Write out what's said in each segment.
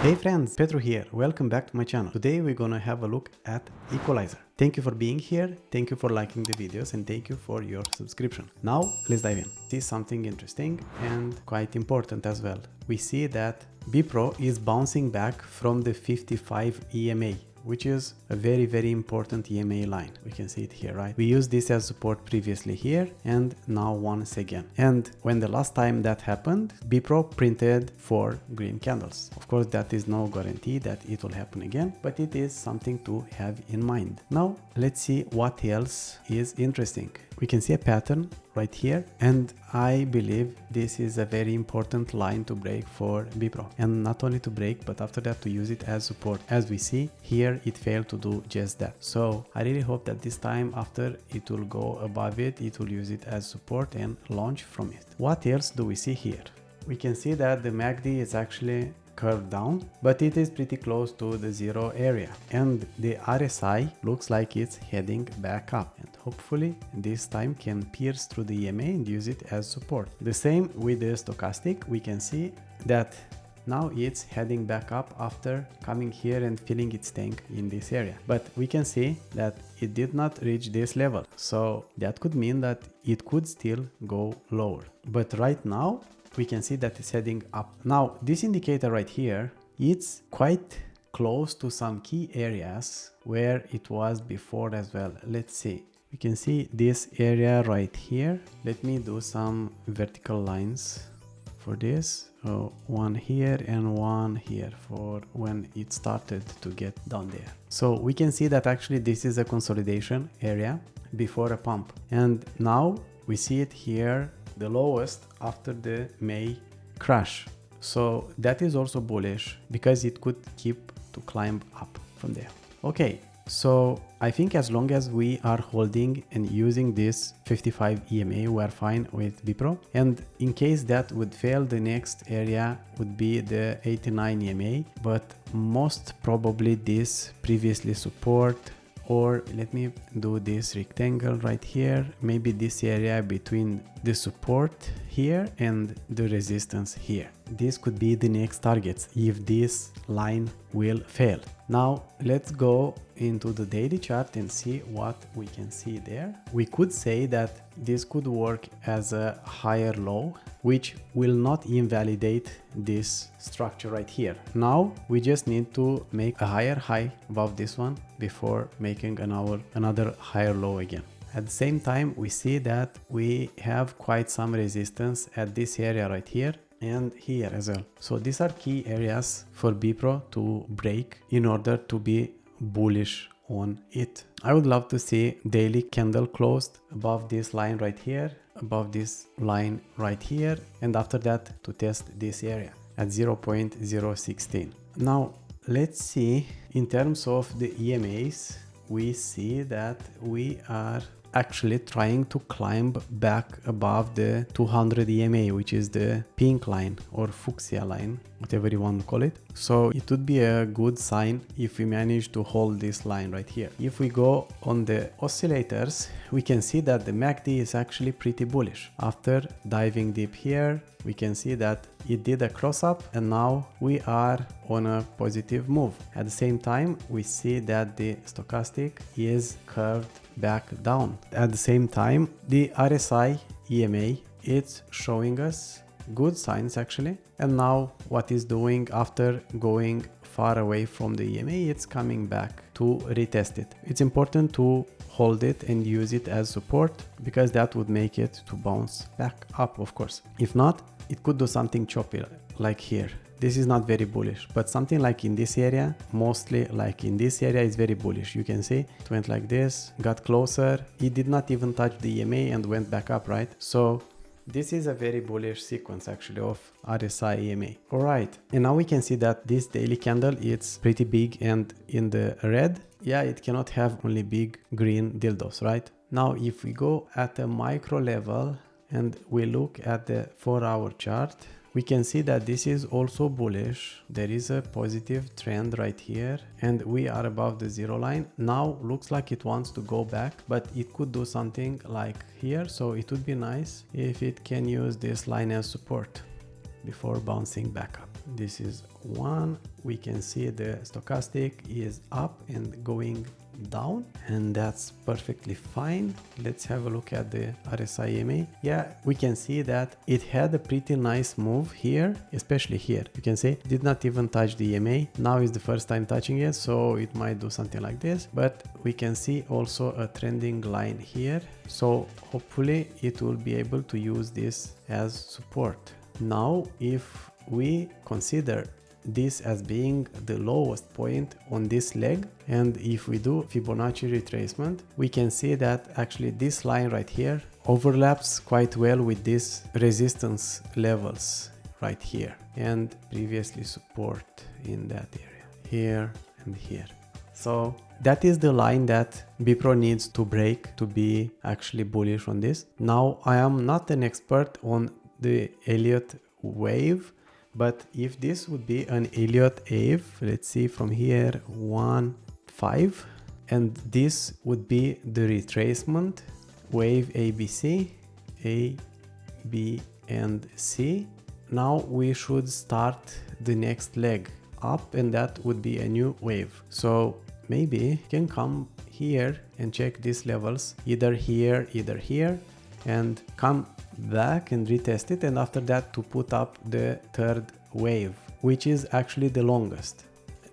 Hey friends, Petro here. Welcome back to my channel. Today we're gonna have a look at equalizer. Thank you for being here, thank you for liking the videos, and thank you for your subscription. Now let's dive in. See something interesting and quite important as well. We see that Bepro is bouncing back from the 55 EMA, which is a very important EMA line. We can see it here, right? We used this as support previously here and now once again. And when the last time that happened, Bepro printed 4 green candles. Of course, that is no guarantee that it will happen again, but it is something to have in mind. Now, let's see what else is interesting. We can see a pattern right here, and I believe this is a very important line to break for Bepro, and not only to break, but after that to use it as support. As we see here, it failed to do just that. So I really hope that this time, after it will go above it, it will use it as support and launch from it. What else do we see here? We can see that the MACD is actually curved down, but it is pretty close to the zero area, and the RSI looks like it's heading back up, and hopefully this time can pierce through the EMA and use it as support. The same with the stochastic. We can see that now it's heading back up after coming here and filling its tank in this area, but we can see that it did not reach this level, so that could mean that it could still go lower, but right now we can see that it's heading up. Now this indicator right here, it's quite close to some key areas where it was before as well. Let's see, we can see this area right here. Let me do some vertical lines for this. One here and one here for when it started to get down there. So we can see that actually this is a consolidation area before a pump, and now we see it here, the lowest after the May crash. So that is also bullish because it could keep to climb up from there. Okay, so I think as long as we are holding and using this 55 EMA, we are fine with Bepro. And in case that would fail, the next area would be the 89 EMA, but most probably this previously support, or let me do this rectangle right here, maybe this area between the support here and the resistance here. This could be the next targets if this line will fail. Now let's go into the daily chart and see what we can see there. We could say that this could work as a higher low, which will not invalidate this structure right here. Now we just need to make a higher high above this one before making another higher low again. At the same time, we see that we have quite some resistance at this area right here and here as well. So these are key areas for Bepro to break in order to be bullish on it. I would love to see daily candle closed above this line right here, above this line right here, and after that to test this area at 0.016. Now let's see, in terms of the EMAs, we see that we are actually trying to climb back above the 200 EMA, which is the pink line or fuchsia line, whatever you want to call it. So it would be a good sign if we manage to hold this line right here. If we go on the oscillators, we can see that the MACD is actually pretty bullish. After diving deep here, we can see that it did a cross up, and now we are on a positive move. At the same time, we see that the stochastic is curved back down. At the same time, the RSI EMA, it's showing us good signs actually. And now what is doing after going far away from the EMA, it's coming back to retest it. It's important to hold it and use it as support because that would make it to bounce back up, of course. If not, it could do something choppy like here. This is not very bullish, but something like in this area, mostly like in this area, is very bullish. You can see it went like this, got closer. It did not even touch the EMA and went back up, right? So this is a very bullish sequence actually of RSI EMA. All right, and now we can see that this daily candle, it's pretty big and in the red. Yeah, it cannot have only big green dildos, right? Now, if we go at a micro level and we look at the 4-hour chart, we can see that this is also bullish. There is a positive trend right here and we are above the zero line. Now looks like it wants to go back, but it could do something like here. So it would be nice if it can use this line as support before bouncing back up. This is 1. We can see the stochastic is up and going down, and that's perfectly fine. Let's have a look at the RSI EMA. Yeah, we can see that it had a pretty nice move here, especially here. You can see did not even touch the EMA. Now is the first time touching it, so it might do something like this, but we can see also a trending line here. So hopefully it will be able to use this as support. Now, if we consider this as being the lowest point on this leg, and if we do Fibonacci retracement, we can see that actually this line right here overlaps quite well with these resistance levels right here, and previously support in that area, here and here. So that is the line that Bepro needs to break to be actually bullish on this. Now, I am not an expert on the Elliott wave, but if this would be an Elliott wave, let's see from here 1, 5, and this would be the retracement wave ABC, A, B, and C. Now we should start the next leg up, and that would be a new wave. So maybe you can come here and check these levels, either here, and come back and retest it, and after that to put up the third wave, which is actually the longest.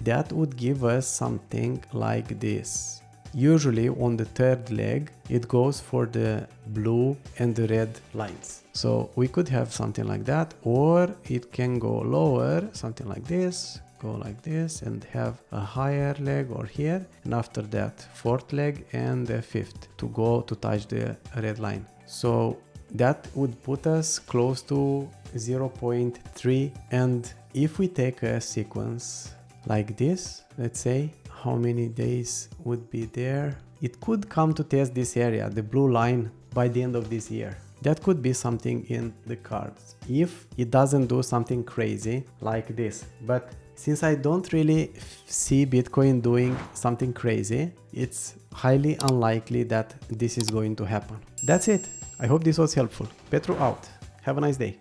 That would give us something like this. Usually on the third leg it goes for the blue and the red lines, so we could have something like that, or it can go lower, something like this, go like this, and have a higher leg or here, and after that fourth leg and the fifth to go to touch the red line. So that would put us close to 0.3, and if we take a sequence like this, let's say how many days would be there, it could come to test this area, the blue line, by the end of this year. That could be something in the cards if it doesn't do something crazy like this. But since I don't really see Bitcoin doing something crazy, it's highly unlikely that this is going to happen. That's it. I hope this was helpful. Bepro out. Have a nice day.